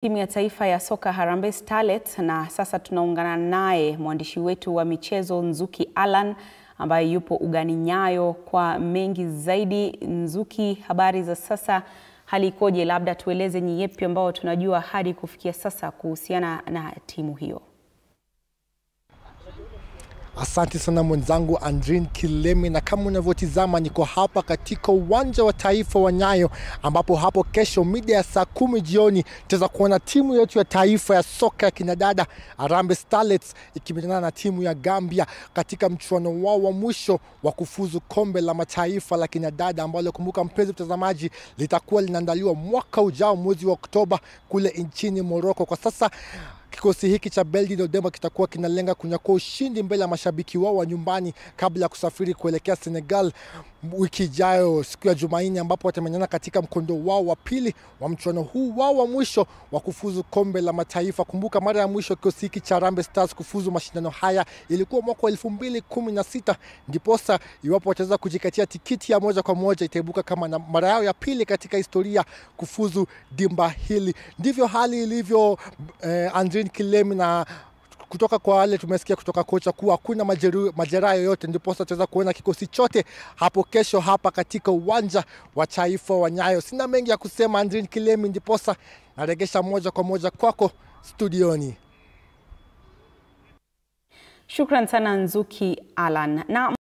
Timu ya taifa ya soka Harambee Starlets, na sasa tunaungana naye mwandishi wetu wa michezo Nzuki Alan ambaye yupo ugani Nyayo kwa mengi zaidi. Nzuki, habari za sasa, hali ikoje? Labda tueleze ni yepi ambao tunajua hadi kufikia sasa kuhusiana na timu hiyo. Asante sana mwenzangu Andrin Kilemi, na kama unavyotizama niko hapa katika uwanja wa taifa wa Nyayo, ambapo hapo kesho mida ya saa 10 jioni tutaweza kuona timu yetu ya taifa ya soka ya kinadada Harambee Starlets ikimenyana na timu ya Gambia katika mchuano wao wa mwisho wa kufuzu kombe la mataifa la kinadada, ambalo kumbuka mpenzi mtazamaji litakuwa linaandaliwa mwaka ujao mwezi wa Oktoba kule nchini Morocco. Kwa sasa kikosi hiki cha Beldi Odemba kitakuwa kinalenga kunyakua ushindi mbele ya mashabiki wao wa nyumbani kabla ya kusafiri kuelekea Senegal wiki ijayo siku ya Jumanne, ambapo watamenyana katika mkondo wao wa pili wa mchuano huu wao wa mwisho wa kufuzu kombe la mataifa. Kumbuka mara ya mwisho kikosi hiki cha Harambee Stars kufuzu mashindano haya ilikuwa mwaka wa 2016, ndiposa iwapo wataweza kujikatia tikiti ya moja kwa moja itaibuka kama mara yao ya pili katika historia kufuzu dimba hili. Ndivyo hali ilivyo Andrin Kilemi, na kutoka kwa wale tumesikia kutoka kocha kuwa hakuna majeraha yoyote, ndipo sasa tutaweza kuona kikosi chote hapo kesho hapa katika uwanja wa taifa wa Nyayo. Sina mengi ya kusema Andrin Kilemi, ndipo sasa naregesha moja kwa moja kwako studioni. Shukran sana Nzuki Alan.